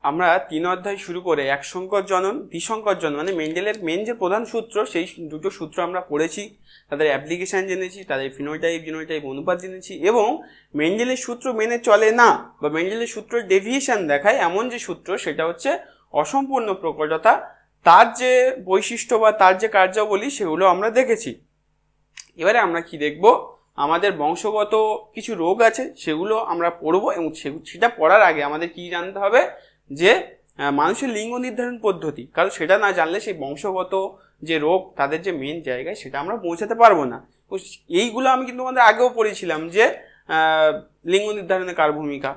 আমরা 3 অধ্যায় শুরু করে একসংকর জনন দ্বিসংকর জনন মানে মেন্ডেলের মেন যে প্রধান সূত্র সেই দুটো সূত্র আমরা পড়েছি, তাদের অ্যাপ্লিকেশন জেনেছি, তাদের ফিনোটাইপ জিনোটাইপ অনুপাত জেনেছি এবং মেন্ডেলের সূত্র মেনে চলে না বা মেন্ডেলের সূত্রের ডেভিয়েশন দেখায় এমন যে সূত্র সেটা হচ্ছে অসম্পূর্ণ প্রকটতা, তার যে বৈশিষ্ট্য বা তার যে কার্যাবলী সেগুলো আমরা দেখেছি। এবারে আমরা কি দেখব, আমাদের বংশগত কিছু রোগ আছে সেগুলো আমরা পড়বো এবং সেটা পড়ার আগে আমাদের কি জানতে হবে যে মানুষের লিঙ্গ নির্ধারণ পদ্ধতি, কারণ সেটা না জানলে সেই বংশগত যে রোগ তাদের যে মেন জায়গায় সেটা আমরা পৌঁছাতে পারবো না। এইগুলো আমি কিন্তু আমাদের আগেও পড়েছিলাম যে লিঙ্গ নির্ধারণে কার ভূমিকা,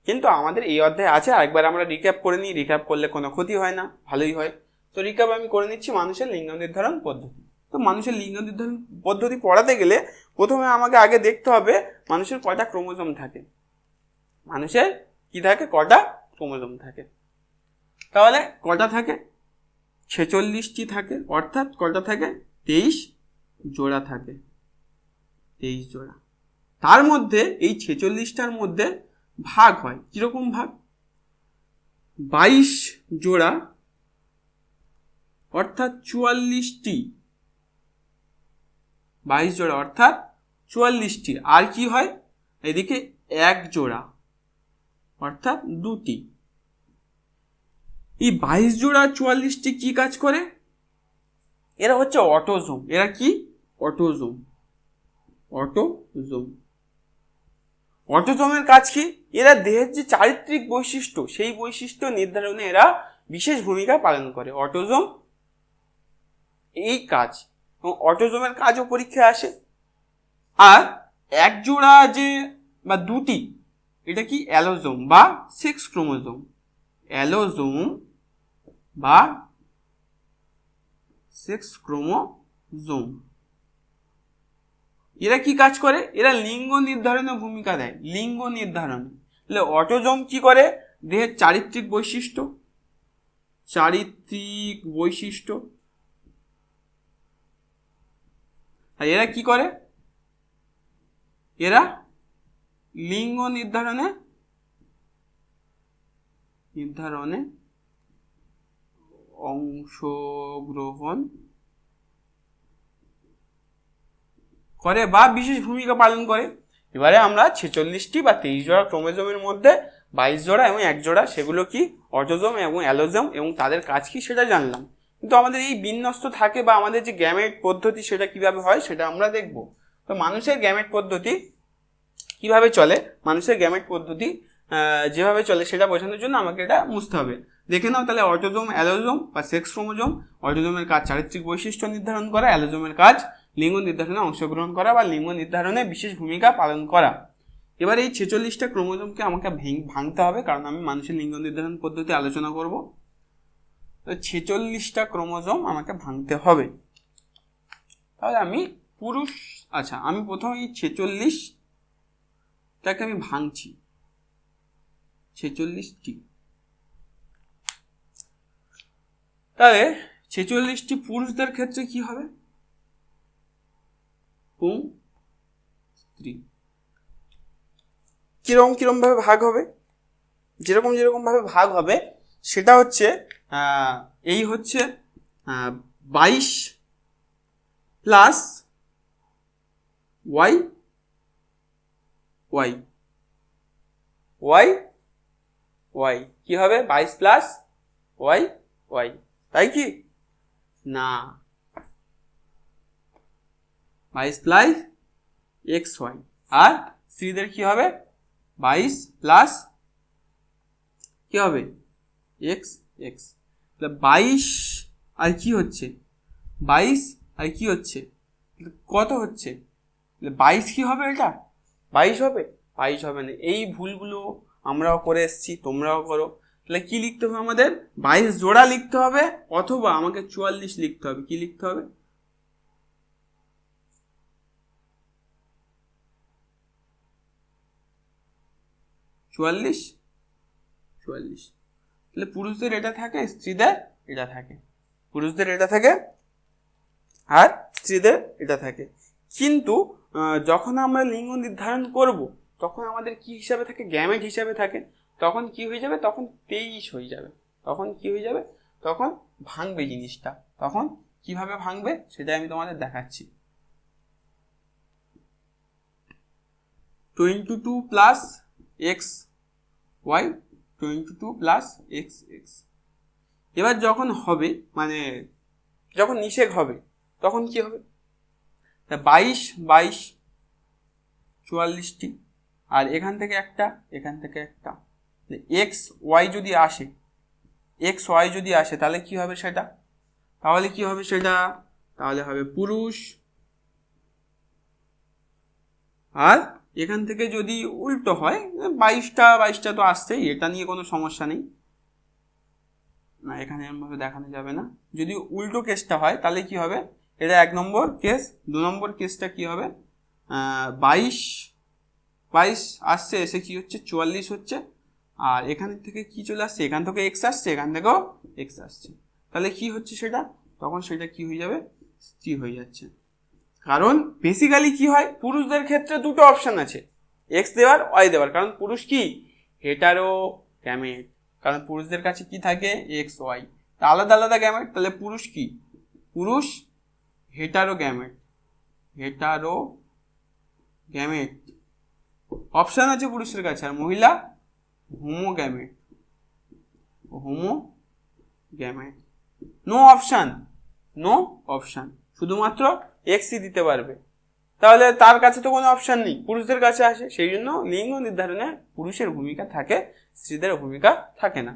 কিন্তু আমাদের এই অধ্যায়ে আছে। আরেকবার আমরা রিক্যাপ করে নিই, রিক্যাপ করলে কোনো ক্ষতি হয় না, ভালোই হয়। তো রিক্যাপ আমি করে নিচ্ছি মানুষের লিঙ্গ নির্ধারণ পদ্ধতি। তো মানুষের লিঙ্গ নির্ধারণ পদ্ধতি পড়াতে গেলে প্রথমে আমাকে আগে দেখতে হবে মানুষের কয়টা ক্রোমোজোম থাকে, মানুষের কি থাকে, কটা ক্রোমোজোম থাকে। তাহলে কটা থাকে, 46টি থাকে, অর্থাৎ কটা থাকে, 23 জোড়া থাকে, 23 জোড়া। তার মধ্যে এই 46টার মধ্যে ভাগ হয়, কিরকম ভাগ, 22 জোড়া অর্থাৎ 44টি, 22 জোড়া অর্থাৎ 44টি। আর কি হয়, এদিকে 1 জোড়া অর্থাৎ 2টি। এই 22 জোড়া 44টি কি কাজ করে, এরা হচ্ছে অটোজোম। এরা কি, অটোজোম। অটোজোম, অটোজোমের কাজ কি, এরা দেহের যে চারিত্রিক বৈশিষ্ট্য সেই বৈশিষ্ট্য নির্ধারণে এরা বিশেষ ভূমিকা পালন করে। অটোজোম এই কাজ, এবং অটোজোমের কাজও পরীক্ষায় আসে। আর 1 জোড়া যে বা 2টি, এটা কি অ্যালোজোম বা সেক্স ক্রোমোজোম, অ্যালোজোম বা সেক্স ক্রোমোজোম। এরা কি কাজ করে, এরা লিঙ্গ নির্ধারণে ভূমিকা দেয়, লিঙ্গ নির্ধারণ। তাহলে অটোজোম কি করে, দেহের চারিত্রিক বৈশিষ্ট্য, চারিত্রিক বৈশিষ্ট্য। আর এরা কি করে, এরা লিঙ্গ নির্ধারণে অংশগ্রহণ করে বা বিশেষ ভূমিকা পালন করে। এবারে আমরা 46টি বা 23 জোড়া ক্রোমোজোমের মধ্যে 22 জোড়া এবং 1 জোড়া, সেগুলো কি অটোজোম এবং অ্যালোজোম, এবং তাদের কাজ কি সেটা জানলাম। কিন্তু আমাদের এই বিন্যস্ত থাকে বা আমাদের যে গ্যামেট পদ্ধতি সেটা কিভাবে হয় সেটা আমরা দেখব। তো মানুষের গ্যামেট পদ্ধতি কিভাবে চলে, মানুষের গ্যামেট পদ্ধতি যেভাবে চলে সেটা বোঝানোর জন্য আমাকে এটা মুছতে হবে। দেখে নাও তাহলে, অটোজোম, অ্যালোজোম বা সেক্স ক্রোমোজোম। অটোজোমের কাজ চারিত্রিক বৈশিষ্ট্য নির্ধারণ করা, অ্যালোজোমের কাজ লিঙ্গ নির্ধারণে অংশগ্রহণ করা বা লিঙ্গ নির্ধারণে বিশেষ ভূমিকা পালন করা। এবার এই 46টা ক্রোমোজোমকে আমাকে ভাঙতে হবে, কারণ আমি মানুষের লিঙ্গ নির্ধারণ পদ্ধতি আলোচনা করব। তো 46টা ক্রোমোজোম আমাকে ভাঙতে হবে। তাহলে আমি পুরুষ, আচ্ছা আমি প্রথমে এই 46টাকে আমি ভাঙছি, 46টি। তাহলে 46টি পুরুষদের ক্ষেত্রে কি হবে, স্ত্রী। কিরকম ভাবে ভাগ হবে, যেরকম ভাবে ভাগ হবে সেটা হচ্ছে এই হচ্ছে 22 প্লাস ওয়াই কি হবে, 22 প্লাস ওয়াই, তাই কি না, 22 প্লাস এক্স ওয়াই। আর স্ত্রীদের কি হবে, 22 প্লাস কি হবে, এক্স। 22 আর কি হচ্ছে, 22 আর কি হচ্ছে, কত হচ্ছে, 22 কি হবে, এটা 22 হবে, 22 হবে না। এই ভুলগুলো আমরাও করে এসেছি, তোমরাও করো। তাহলে কি লিখতে হবে আমাদের, 22 জোড়া লিখতে হবে, অথবা আমাকে 44 লিখতে হবে। কি লিখতে হবে, 44। তাহলে পুরুষদের এটা থাকে, স্ত্রীদের এটা থাকে, পুরুষদের এটা থাকে আর স্ত্রীদের এটা থাকে। কিন্তু যখন আমরা লিঙ্গ নির্ধারণ করব তখন আমাদের কি হিসাবে থাকে, গ্যামেট হিসাবে থাকে। তখন কি হয়ে যাবে, তখন 23 হয়ে যাবে। তখন কি হয়ে যাবে, তখন ভাঙবে জিনিসটা। তখন কিভাবে ভাঙবে সেটা আমি তোমাদের দেখাচ্ছি। 22 plus x y, 22 plus x x. এবার যখন হবে, মানে যখন নিষেক হবে তখন কি হবে, 22 22 44টি, আর এখান থেকে একটা, এখান থেকে একটা। এক্স ওয়াই যদি আসে, এক্স ওয়াই যদি আসে তাহলে কি হবে সেটা, তাহলে কি হবে সেটা, তাহলে হবে পুরুষ। আর এখান থেকে যদি উল্টো হয়, 22টা তো আসছেই, এটা নিয়ে কোনো সমস্যা নেই, না এখানে এরকমভাবে দেখানো যাবে না। যদি উল্টো কেসটা হয় তাহলে কি হবে, এটা 1 নম্বর কেস। 2 নম্বর কেসটা কি হবে, 22 22 আসছে, এসে কি হচ্ছে 44 হচ্ছে, আর এখান থেকে কি চলে আসছে, এখান থেকে এক্স আসছে, এখান থেকেও এক্স আসছে, তাহলে কি হচ্ছে সেটা, তখন সেটা কি হয়ে যাবে, স্ত্রী হয়ে যাচ্ছে। কারণ বেসিক্যালি কি হয়, পুরুষদের ক্ষেত্রে দুটো অপশন আছে, এক্স দেওয়ার ওয়াই দেওয়ার। কারণ পুরুষ কি হেটারো গ্যামেট, কারণ পুরুষদের কাছে কি থাকে, এক্স ওয়াই, আলাদা আলাদা গ্যামেট। তাহলে পুরুষ কি, পুরুষ hetero gamete, hetero gamete option আছে পুরুষের কাছে, আর মহিলা homo gamete, homo gamete. No option, no option, শুধুমাত্র এক্সই দিতে পারবে। তাহলে তার কাছে তো কোনো অপশন নেই, পুরুষদের কাছে আসে, সেই জন্য লিঙ্গ নির্ধারণে পুরুষের ভূমিকা থাকে, স্ত্রীদের ভূমিকা থাকে না।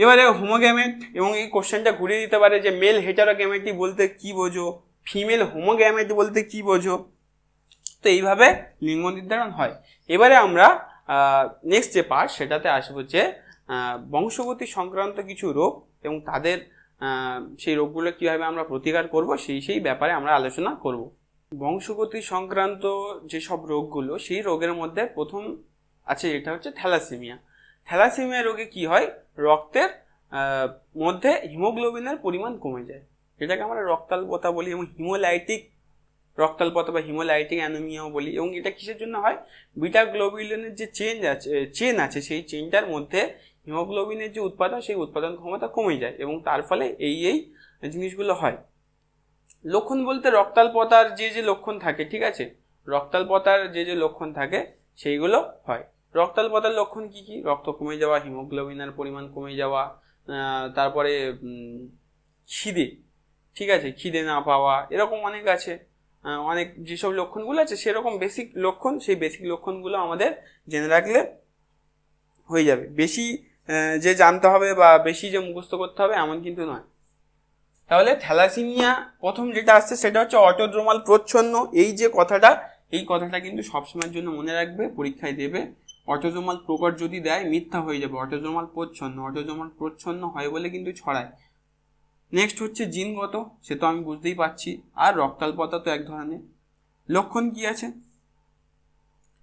এবারে হোমোগ্যামেট, এবং এই কোশ্চেনটা ঘুরিয়ে দিতে পারে যে মেল হেটারোগ্যামেটি বলতে কি বোঝো, ফিমেল হোমোগ্যামেটি বলতে কি বোঝো। তো এইভাবে লিঙ্গ নির্ধারণ হয়। এবারে আমরা নেক্সট যে পার্ট সেটাতে আসবো, যে বংশগতি সংক্রান্ত কিছু রোগ এবং তাদের সেই রোগগুলো কীভাবে আমরা প্রতিকার করব, সেই ব্যাপারে আমরা আলোচনা করব। বংশগতি সংক্রান্ত যেসব রোগগুলো, সেই রোগের মধ্যে প্রথম আছে যেটা হচ্ছে থ্যালাসেমিয়া। থ্যালাসেমিয়া রোগে কি হয়, রক্তের মধ্যে হিমোগ্লোবিনের পরিমাণ কমে যায়, এটাকে আমরা রক্তাল্পতা বলি, এবং হিমোলাইটিক রক্তাল্পতা বা হিমোলাইটিক অ্যানিমিয়াও বলি। এবং এটা কিসের জন্য হয়, বিটা গ্লোবিউলিনের যে চেন আছে সেই চেনটার মধ্যে হিমোগ্লোবিনের যে উৎপাদন, সেই উৎপাদন ক্ষমতা কমে যায়, এবং তার ফলে এই জিনিসগুলো হয়। লক্ষণ বলতে রক্তাল্পতার যে লক্ষণ থাকে, ঠিক আছে, রক্তাল্পতার যে লক্ষণ থাকে সেইগুলো হয়। রক্তাল্পতার লক্ষণ কি কি, রক্ত কমে যাওয়া, হিমোগ্লোবিনের পরিমাণ কমে যাওয়া, তারপরে খিদে, ঠিক আছে, খিদে না পাওয়া, এরকম অনেক আছে, অনেক যেসব লক্ষণগুলো আছে সেরকম বেসিক লক্ষণ, সেই বেসিক লক্ষণগুলো আমাদের জেনে রাখলে হয়ে যাবে। বেশি যে জানতে হবে বা বেশি যে মুখস্থ করতে হবে এমন কিন্তু নয়। তাহলে থ্যালাসেমিয়া প্রথম যেটা আসছে সেটা হচ্ছে অটোড্রোমাল প্রচ্ছন্ন। এই যে কথাটা, এই কথাটা কিন্তু সবসময়ের জন্য মনে রাখবে, পরীক্ষায় দেবে। অটোড্রোমাল প্রকট যদি দেয় মিথ্যা হয়ে যাবে, অটোড্রোমাল প্রচ্ছন্ন, অটোড্রোমাল প্রচ্ছন্ন হয় বলে কিন্তু ছড়ায়। নেক্সট হচ্ছে জিনগত, সে তো আমি বুঝতেই পারছি, আর রক্তাল্পতা তো এক ধরনের। লক্ষণ কি আছে,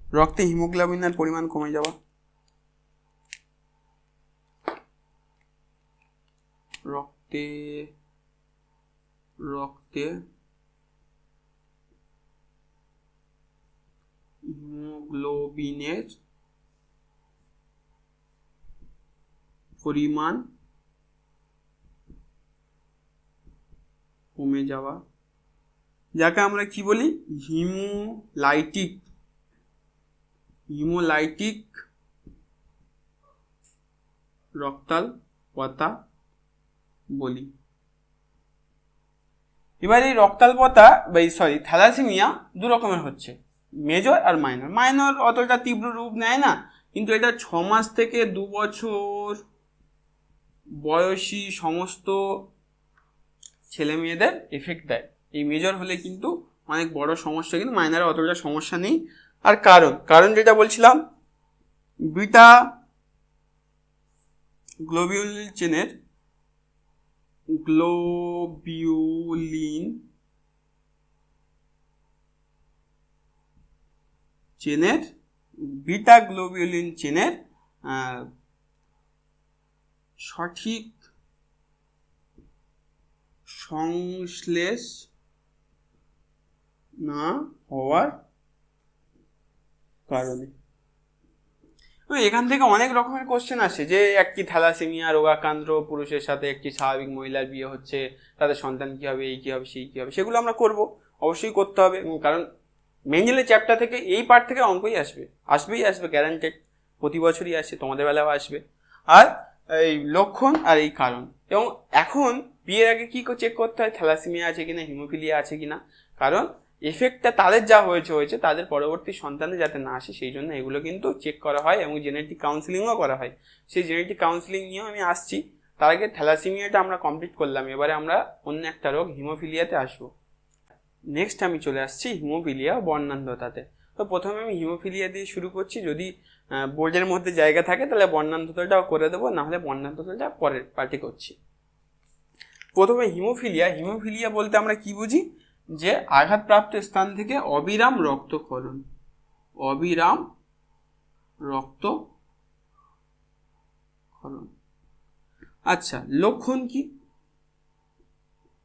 রক্তে হিমোগ্লোবিনের পরিমাণ কমে যাওয়া, রক্তে হিমোগ্লোবিনের পরিমাণ কমে যাওয়া, যাকে আমরা কি বলি, হিমোলাইটিক রক্তাল্পতা বলি। এবার এই রক্তাল্পতা থ্যালাসেমিয়া দু রকমের হচ্ছে, মেজর আর মাইনর। মাইনর অতটা তীব্র রূপ নেয় না, কিন্তু এটা 6 মাস থেকে 2 বছর বয়সী সমস্ত ছেলে মেয়েদের এফেক্ট দেয়। এই মেজর হলে কিন্তু অনেক বড় সমস্যা, কিন্তু মাইনরে অতটা সমস্যা নেই। আর কারণ যেটা বলছিলাম, বিটা গ্লোবিউলিন চেনের সঠিক সংশ্লেষ না হওয়ার কারণে। এখান থেকে অনেক রকমের কোশ্চেন আসে যে একটি থ্যালাসেমিয়া রোগাক্রান্ত পুরুষের সাথে একটি স্বাভাবিক মহিলার বিয়ে হচ্ছে, তাদের সন্তান কী হবে, এই কী হবে, সেই কী হবে, সেগুলো আমরা করব, অবশ্যই করতে হবে। কারণ মেন্ডেলের চ্যাপ্টার থেকে এই পার্ট থেকে অঙ্কই আসবেই আসবে, গ্যারান্টেড, প্রতি বছরই আসে, তোমাদের বেলাও আসবে। আর এই লক্ষণ আর এই কারণ। এবং এখন বিয়ের আগে কী চেক করতে হয়, থ্যালাসেমিয়া আছে কিনা, হিমোফিলিয়া আছে কিনা, কারণ এফেক্টটা তাদের যা হয়েছে তাদের পরবর্তী সন্তানে যাতে না আসে সেই জন্য এগুলো কিন্তু চেক করা হয় এবং জেনেটিক কাউন্সিলিংও করা হয়। সেই জেনেটিক কাউন্সিলিং নিয়েও আমি আসছি। তার আগে থ্যালাসেমিয়াটা আমরা কমপ্লিট করলাম, এবারে আমরা অন্য একটা রোগ হিমোফিলিয়াতে আসবো। নেক্সট আমি চলে আসছি হিমোফিলিয়া বর্ণান্ধতাতে। তো প্রথমে আমি হিমোফিলিয়া দিয়ে শুরু করছি, যদি বোর্ডের মধ্যে জায়গা থাকে তাহলে বর্ণান্ধতাটাও করে দেবো, নাহলে বর্ণান্ধতাটা পরের পার্টি করছি। প্রথমে হিমোফিলিয়া বলতে আমরা কি বুঝি, যে আঘাতপ্রাপ্ত স্থান থেকে অবিরাম রক্তক্ষরণ, আচ্ছা, লক্ষণ কি?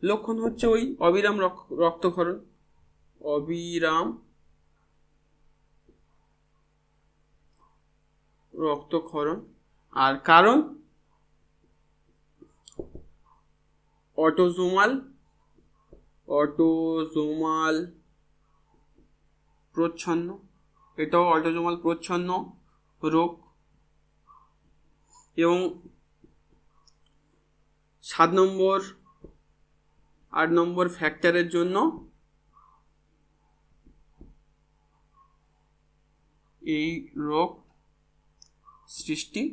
লক্ষণ হচ্ছে ওই অবিরাম রক্তক্ষরণ। আর কারণ অটোজোমাল প্রচ্ছন্ন, এটাও অটোজোমাল প্রচ্ছন্ন রোগ। এবং 7 নম্বর 8 নম্বর ফ্যাক্টরের জন্য এই রোগ সৃষ্টি।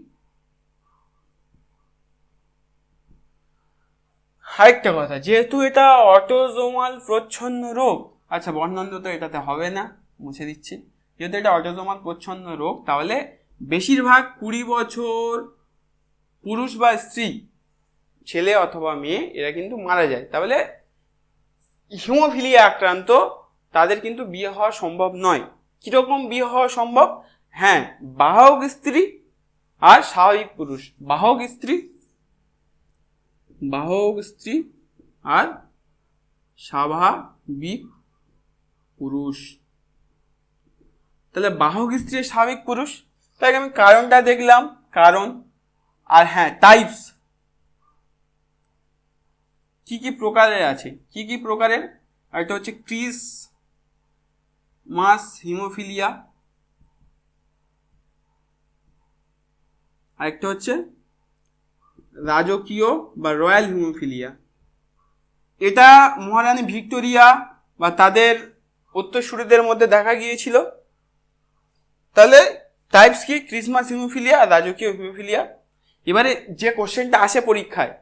আরেকটা কথা, যেহেতু এটা অটোজোমাল প্রচ্ছন্ন রোগ, আচ্ছা বর্ণান্ধতা এটাতে হবে না, মুছে দিচ্ছি। যেহেতু এটা অটোজোমাল প্রচ্ছন্ন রোগ, তাহলে বেশিরভাগ 20 বছর পুরুষ বা স্ত্রী, ছেলে অথবা মেয়ে, এরা কিন্তু মারা যায়। তাহলে হিমোফিলিয়া আক্রান্ত তাদের কিন্তু বিয়ে হওয়া সম্ভব নয়। কিরকম বিয়ে হওয়া সম্ভব? হ্যাঁ, বাহক স্ত্রী আর স্বাভাবিক পুরুষ, বাহক স্ত্রী আর স্বাভাবিক পুরুষ। তাহলে বাহক স্ত্রী আর স্বাভাবিক পুরুষ। তাই আমি কারণটা দেখলাম, কারণ। আর হ্যাঁ, টাইপস কি কি প্রকারের আছে, কি প্রকারের? একটা হচ্ছে ক্রিসমাস হিমোফিলিয়া, আরেকটা হচ্ছে রাজকীয় বা রয়্যাল হিমোফিলিয়া। এটা মহারানী ভিক্টোরিয়া বা তাদের উত্তরসূরিদের মধ্যে দেখা গিয়েছিল। তাহলে টাইপস কি? ক্রিসমাস হিমোফিলিয়া আর রাজকীয় হিমোফিলিয়া। এবারে যে কোশ্চেনটা আসে পরীক্ষায়,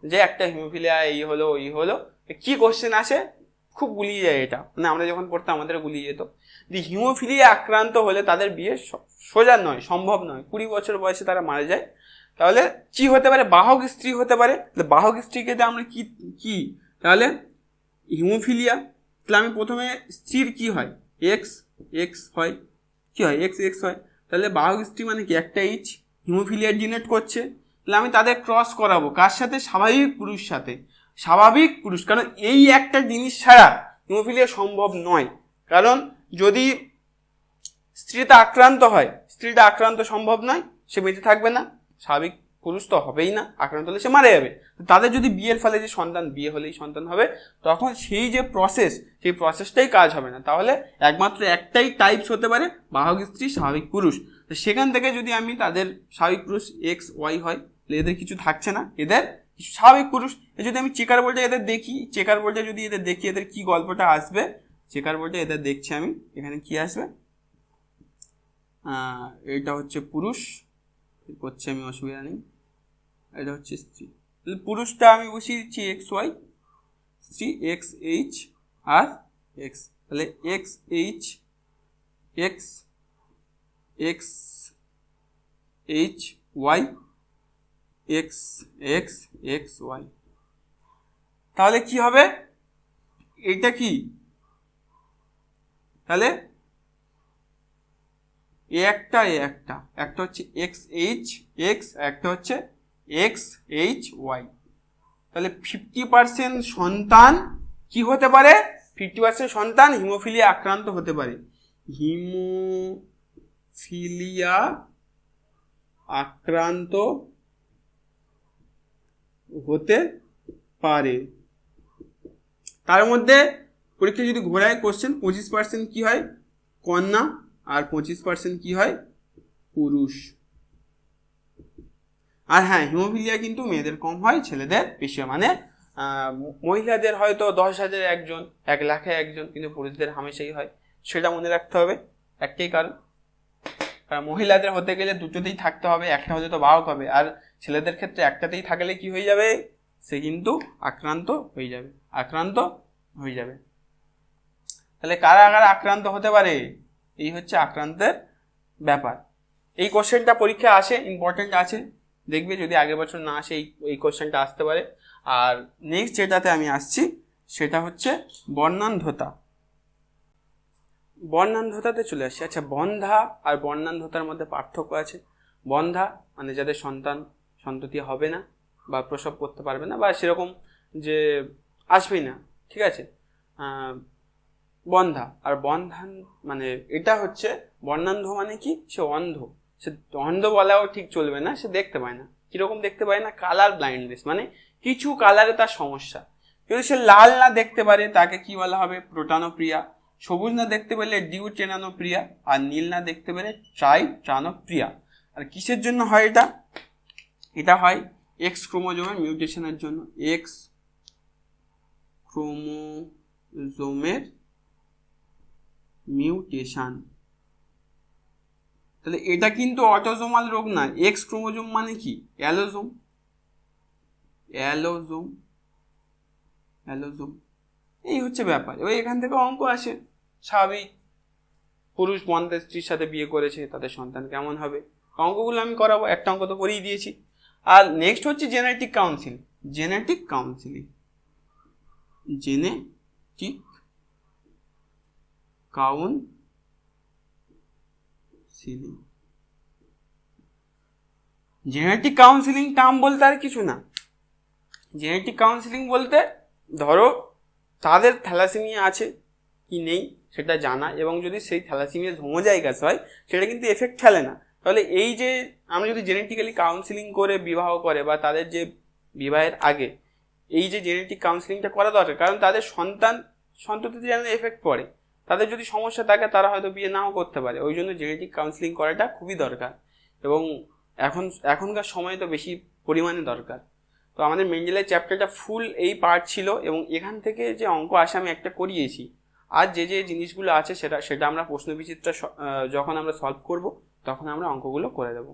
যে একটা হিমোফিলিয়া এই হলো ওই হলো, কি কোশ্চেন আসে? খুব গুলিয়ে যায় এটা, মানে আমরা যখন পড়তাম আমাদের গুলিয়ে যেত। যে হিমোফিলিয়া আক্রান্ত হলে তাদের বিয়ে সোজা নয়, সম্ভব নয়, 20 বছর বয়সে তারা মারা যায়। তাহলে কি হতে পারে? বাহক স্ত্রী হতে পারে। বাহক স্ত্রীকে আমরা কি তাহলে হিমোফিলিয়া। তাহলে আমি প্রথমে স্ত্রীর কি হয়, এক্স হয়, কি হয়, এক্স হয়। তাহলে বাহক স্ত্রী মানে কি? একটা এইচ, হিমোফিলিয়া জেনারেট করছে। তাহলে আমি তাদের ক্রস করাবো কার সাথে? স্বাভাবিক পুরুষ সাথে। স্বাভাবিক পুরুষ, কারণ এই একটা জিনিস ছাড়া হিমোফিলিয়া সম্ভব নয়। কারণ যদি স্ত্রীটা আক্রান্ত সম্ভব নয়, সে বেঁচে থাকবে না। স্বাভাবিক পুরুষ তো হবেই না, আক্রান্ত হলে সে মারা যাবে। তাদের যদি বিয়ের ফলে যে সন্তান, বিয়ে হলেই সন্তান হবে, তখন সেই যে সেই প্রসেসটাই কাজ হবে না। তাহলে একমাত্র একটাই টাইপস হতে পারে, বাহক স্ত্রী স্বাভাবিক পুরুষ। তো সেখান থেকে যদি আমি তাদের স্বাভাবিক পুরুষ এক্স ওয়াই হয়, এদের কিছু থাকছে না, এদের কিছু স্বাভাবিক পুরুষ। যদি আমি চেকার বোর্ডে এদের দেখি, এদের কি গল্পটা আসবে, চেকার বোর্ডে এদের দেখছি আমি, এখানে কি আসবে? এটা হচ্ছে পুরুষ, করছে আমি, অসুবিধা নেই। এটা হচ্ছে স্ত্রী। তাহলে পুরুষটা আমি বসিয়ে দিচ্ছি এক্স ওয়াই, স্ত্রী এক্স এইচ আর এক্স। তাহলে X H Y, X Y. তাহলে কি হবে? এটা কি? তাহলে একটা হচ্ছে এক্স এইচ এক্স, একটা হচ্ছে এক্স এইচ ওয়াই। তাহলে 50% সন্তান কি হতে পারে? 50% সন্তান হিমোফিলিয়া আক্রান্ত হতে পারে। হিমোফিলিয়া আক্রান্ত হতে পারে। তার মধ্যে পরীক্ষা যদি ঘোরায় কোশ্চেন 25% কি হয় কন্যা আর 25% কি হয় পুরুষ। আর হ্যাঁ, হিমোফিলিয়া কিন্তু মেয়েদের কম হয়, ছেলেদের বেশি হয়। মানে মহিলাদের হয়তো 10,000 একজন, 1,00,000 একজন, কিন্তু পুরুষদের হামেশাই হয়। সেটা মনে রাখতে হবে। একটাই কারণ মহিলাদের হতে গেলে দুটোতেই থাকতে হবে, একটা হলে তো বাহক হবে। আর ছেলেদের ক্ষেত্রে একটাতেই থাকলে কি হয়ে যাবে, সে কিন্তু আক্রান্ত হয়ে যাবে। তাহলে কারা কারা আক্রান্ত হতে পারে, এই হচ্ছে আক্রান্তের ব্যাপার। এই কোশ্চেনটা পরীক্ষায় আসে, ইম্পর্টেন্ট আছে, দেখবে যদি আগের বছর না আসে এই কোশ্চেনটা আসতে পারে। আর নেক্সট যেটাতে আমি আসছি সেটা হচ্ছে বর্ণান্ধতা। বর্ণান্ধতাতে চলে আসছি। আচ্ছা, বন্ধ্যা আর বর্ণান্ধতার মধ্যে পার্থক্য আছে। বন্ধ্যা মানে যাদের সন্ততি হবে না বা প্রসব করতে পারবে না বা সেরকম যে আসবেই না, ঠিক আছে, বন্ধ্যা। আর বন্ধান মানে এটা হচ্ছে বর্ণান্ধ মানে কি, সে অন্ধ। সে অন্ধ বলাও ঠিক চলবে না, সে দেখতে পায় না। কিরকম দেখতে পায় না, কালার ব্লাইন্ডনেস, মানে কিছু কালারে তার সমস্যা। যদি সে লাল না দেখতে পারে তাকে কি বলা হবে, প্রোটানোপ্রিয়া। সবুজ না দেখতে পেলে ডিউটেনানোপ্রিয়া। আর নীল না দেখতে পেলে ট্রাইট্রানোপ্রিয়া। আর কিসের জন্য হয় এটা, এটা হয় এক্স ক্রোমোজোমের মিউটেশনের জন্য। এক্স ক্রোমোজোমের মিউটেশন। তাহলে এটা কিন্তু অটোজোমাল রোগ না। এক্স ক্রোমোজোম মানে কি, অ্যালোজোম। এই হচ্ছে ব্যাপার। এবার এখান থেকে অঙ্ক আসে স্বাভাবিক, পুরুষ বন্ধ্যা স্ত্রীর সাথে বিয়ে করেছে, তাদের সন্তান কেমন হবে। অঙ্কগুলো আমি করাবো, একটা অঙ্ক তো করিয়ে দিয়েছি। আর নেক্সট হচ্ছে genetic counselling. Genetic counselling term বলতে আর কিছু না। জেনেটিক কাউন্সিলিং বলতে ধরো তাদের থ্যালাসেমিয়া আছে কি নেই সেটা জানা, এবং যদি সেই থ্যালাসেমিয়া হোমোজাইগাস হয় সেটা কিন্তু এফেক্ট ফেলে না। তাহলে এই যে আমরা যদি জেনেটিক্যালি কাউন্সিলিং করে বিবাহ করে বা তাদের যে বিবাহের আগে এই যে জেনেটিক কাউন্সিলিংটা করা দরকার, কারণ তাদের সন্ততিতে যেন এফেক্ট পড়ে। তাদের যদি সমস্যা থাকে তারা হয়তো বিয়ে নাও করতে পারে, ওই জন্য জেনেটিক কাউন্সিলিং করাটা খুবই দরকার, এবং এখনকার সময় তো বেশি পরিমাণে দরকার। তো আমাদের মেন্ডেলের চ্যাপ্টারটা ফুল এই পার্ট ছিল, এবং এখান থেকে যে অঙ্ক আসে আমি একটা করিয়েছি। আর যে জিনিসগুলো আছে সেটা আমরা প্রশ্নবিচিত্রা যখন আমরা সলভ করব তখন আমরা অঙ্কগুলো করে দেবো।